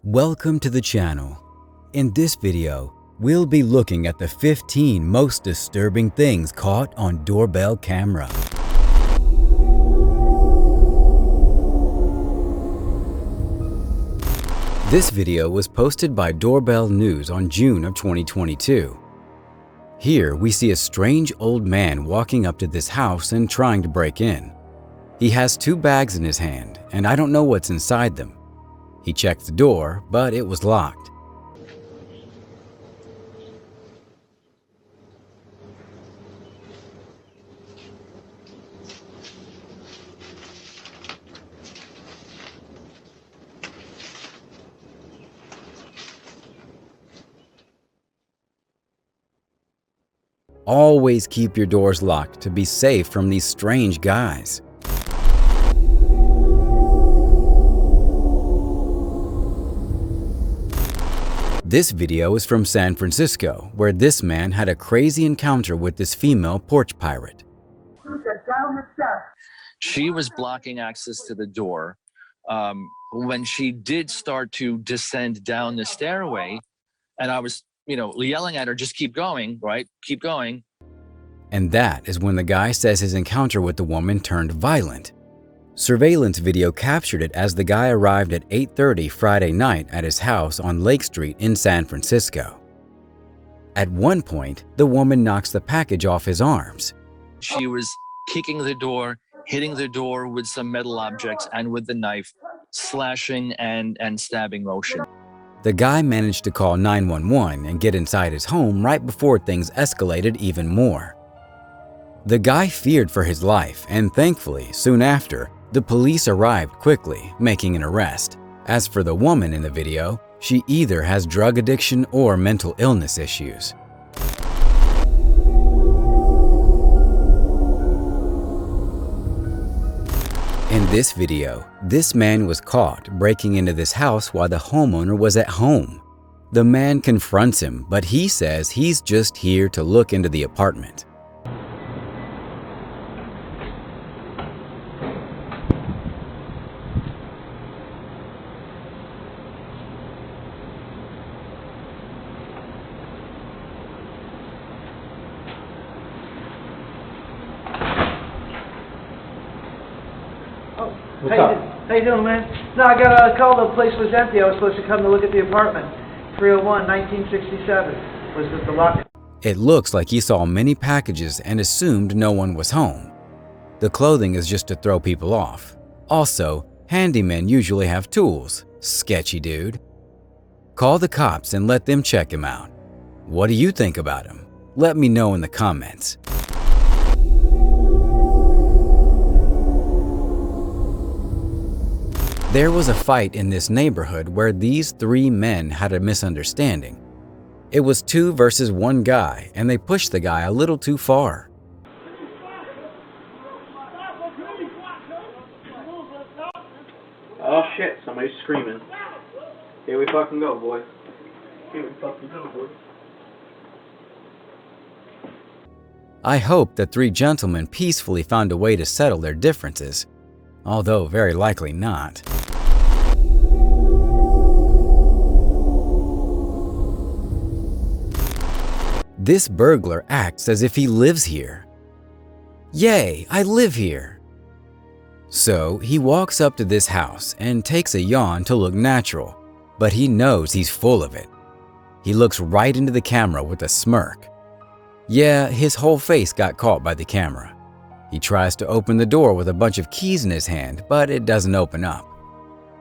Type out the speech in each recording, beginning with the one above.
Welcome to the channel. In this video, we'll be looking at the 15 most disturbing things caught on doorbell camera. This video was posted by Doorbell News on June of 2022. Here we see a strange old man walking up to this house and trying to break in. He has 2 bags in his hand, and I don't know what's inside them. He checked the door, but it was locked. Always keep your doors locked to be safe from these strange guys. This video is from San Francisco, where this man had a crazy encounter with this female porch pirate. She was blocking access to the door. When she did start to descend down the stairway, and I was, yelling at her, just keep going, right? Keep going. And that is when the guy says his encounter with the woman turned violent. Surveillance video captured it as the guy arrived at 8:30 Friday night at his house on Lake Street in San Francisco. At one point, the woman knocks the package off his arms. She was kicking the door, hitting the door with some metal objects and with the knife, slashing and stabbing motion. The guy managed to call 911 and get inside his home right before things escalated even more. The guy feared for his life, and thankfully, soon after, the police arrived quickly, making an arrest. As for the woman in the video, she either has drug addiction or mental illness issues. In this video, this man was caught breaking into this house while the homeowner was at home. The man confronts him, but he says he's just here to look into the apartment. How you doing, man? No, I got a call. The place was empty. I was supposed to come to look at the apartment. 301, 1967 was the lock. It looks like he saw many packages and assumed no one was home. The clothing is just to throw people off. Also, handymen usually have tools. Sketchy dude. Call the cops and let them check him out. What do you think about him? Let me know in the comments. There was a fight in this neighborhood where these 3 men had a misunderstanding. It was 2 versus 1 guy, and they pushed the guy a little too far. Oh shit, somebody's screaming. Here we fucking go, boy. Here we fucking go, boy. I hope the 3 gentlemen peacefully found a way to settle their differences, although very likely not. This burglar acts as if he lives here. Yay, I live here! So he walks up to this house and takes a yawn to look natural, but he knows he's full of it. He looks right into the camera with a smirk. Yeah, his whole face got caught by the camera. He tries to open the door with a bunch of keys in his hand, but it doesn't open up.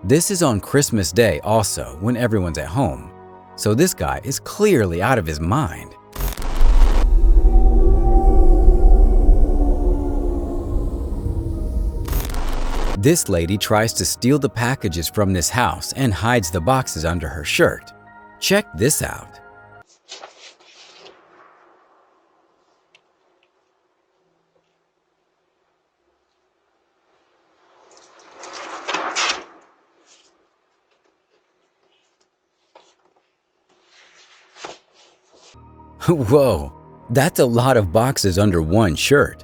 This is on Christmas Day also, when everyone's at home, so this guy is clearly out of his mind. This lady tries to steal the packages from this house and hides the boxes under her shirt. Check this out. Whoa, that's a lot of boxes under one shirt.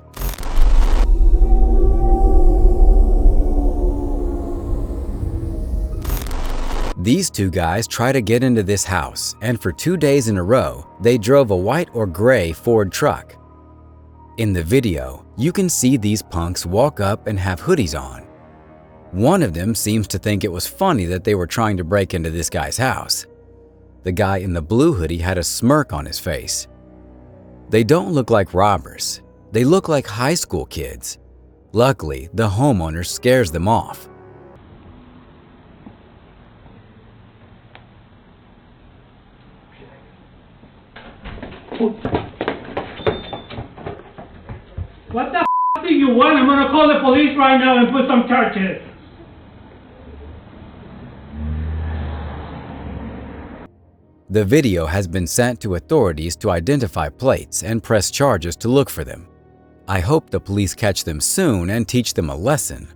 These two guys try to get into this house, and for 2 days in a row, they drove a white or gray Ford truck. In the video, you can see these punks walk up and have hoodies on. One of them seems to think it was funny that they were trying to break into this guy's house. The guy in the blue hoodie had a smirk on his face. They don't look like robbers. They look like high school kids. Luckily, the homeowner scares them off. What the do you want? I'm gonna call the police right now and put some charges. The video has been sent to authorities to identify plates and press charges to look for them. I hope the police catch them soon and teach them a lesson.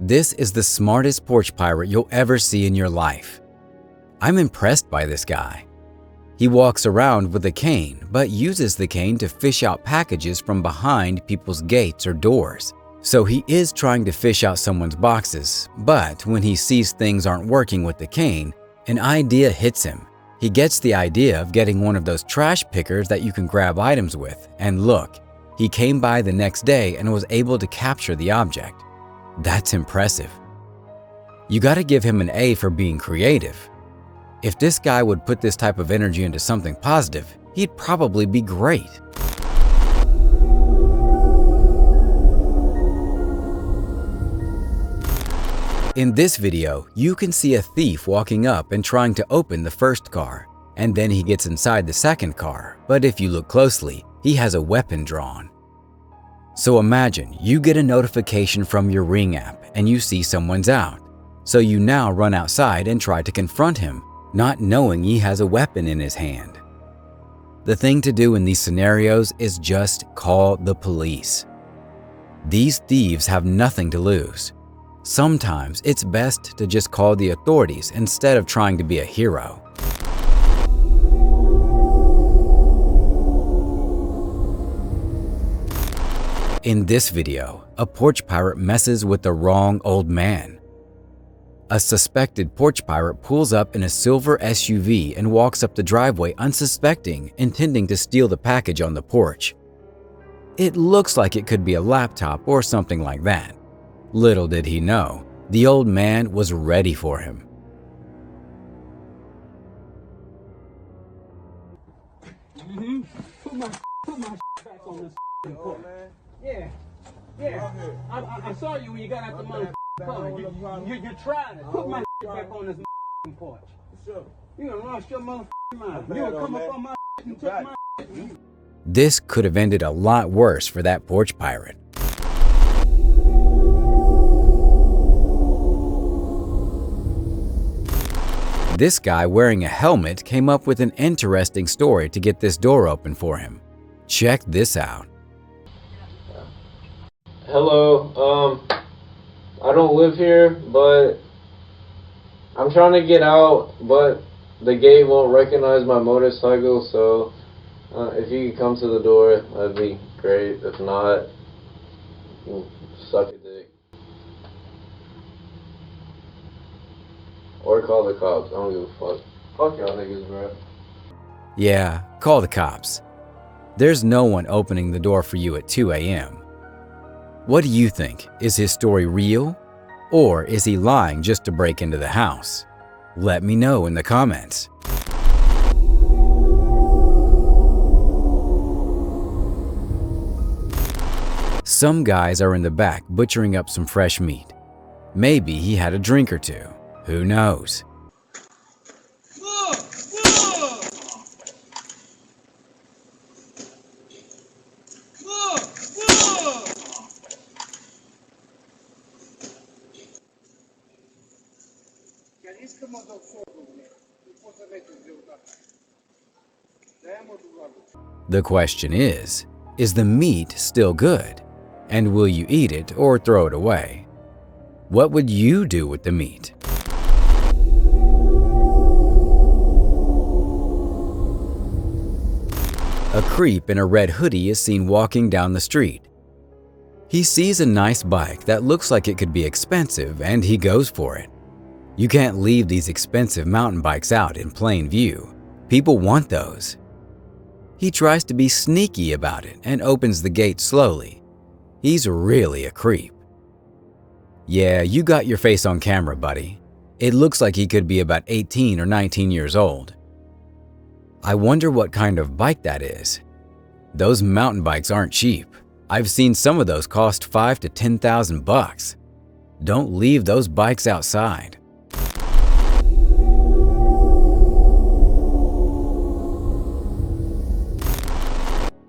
This is the smartest porch pirate you'll ever see in your life. I'm impressed by this guy. He walks around with a cane, but uses the cane to fish out packages from behind people's gates or doors. So he is trying to fish out someone's boxes, but when he sees things aren't working with the cane, an idea hits him. He gets the idea of getting one of those trash pickers that you can grab items with, and look, he came by the next day and was able to capture the object. That's impressive. You gotta give him an A for being creative. If this guy would put this type of energy into something positive, he'd probably be great. In this video, you can see a thief walking up and trying to open the first car, and then he gets inside the second car, but if you look closely, he has a weapon drawn. So imagine you get a notification from your Ring app and you see someone's out. So you now run outside and try to confront him, not knowing he has a weapon in his hand. The thing to do in these scenarios is just call the police. These thieves have nothing to lose. Sometimes it's best to just call the authorities instead of trying to be a hero. In this video, a porch pirate messes with the wrong old man. A suspected porch pirate pulls up in a silver SUV and walks up the driveway unsuspecting, intending to steal the package on the porch. It looks like it could be a laptop or something like that. Little did he know, the old man was ready for him. Put my back on this porch. Yeah. I saw you when you got out the mother car. You tried it. Put my back on this porch. Sure. You gonna lost your mother mind. You gonna come up on my and take my. This could have ended a lot worse for that porch pirate. This guy wearing a helmet came up with an interesting story to get this door open for him. Check this out. Hello, I don't live here, but I'm trying to get out, but the gate won't recognize my motorcycle, so if you could come to the door, that'd be great. If not, suck a dick. Or call the cops, I don't give a fuck. Fuck y'all niggas, bro. Yeah, call the cops. There's no one opening the door for you at 2 a.m. What do you think? Is his story real? Or is he lying just to break into the house? Let me know in the comments. Some guys are in the back butchering up some fresh meat. Maybe he had a drink or two. Who knows? The question is the meat still good? And will you eat it or throw it away? What would you do with the meat? A creep in a red hoodie is seen walking down the street. He sees a nice bike that looks like it could be expensive and he goes for it. You can't leave these expensive mountain bikes out in plain view. People want those. He tries to be sneaky about it and opens the gate slowly. He's really a creep. Yeah, you got your face on camera, buddy. It looks like he could be about 18 or 19 years old. I wonder what kind of bike that is. Those mountain bikes aren't cheap. I've seen some of those cost $5,000 to $10,000. Don't leave those bikes outside.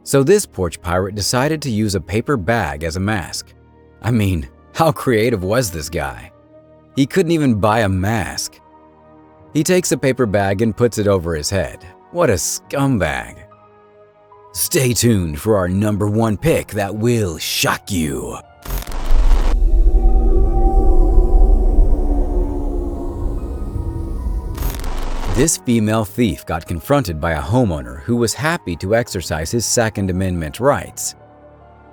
So this porch pirate decided to use a paper bag as a mask. I mean, how creative was this guy? He couldn't even buy a mask. He takes a paper bag and puts it over his head. What a scumbag. Stay tuned for our #1 pick that will shock you. This female thief got confronted by a homeowner who was happy to exercise his Second Amendment rights.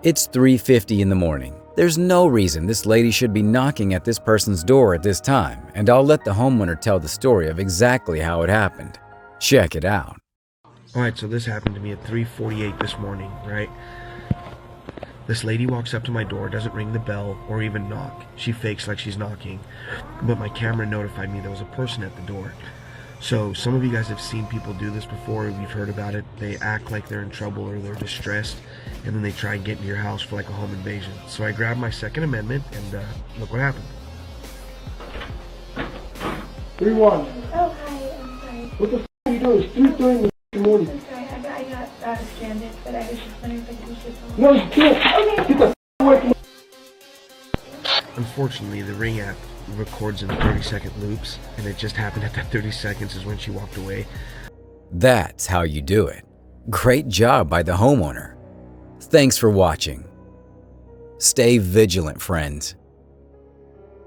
It's 3:50 in the morning. There's no reason this lady should be knocking at this person's door at this time, and I'll let the homeowner tell the story of exactly how it happened. Check it out. Alright, so this happened to me at 3:48 this morning, right? This lady walks up to my door, doesn't ring the bell or even knock. She fakes like she's knocking, but my camera notified me there was a person at the door. So some of you guys have seen people do this before, you've heard about it. They act like they're in trouble or they're distressed, and then they try and get into your house for like a home invasion. So I grabbed my Second Amendment, and look what happened. 3-1. Oh, hi, I'm sorry. What the f*** are you doing? It's 3:30 in the morning. I'm sorry, I got stranded, but I was just wondering if I could use your phone. No, you can't. Okay. Get the f*** away from me. Unfortunately, the Ring app records in 30-second loops, and it just happened at that 30 seconds is when she walked away. That's how you do it. Great job by the homeowner. Thanks for watching. Stay vigilant, friends.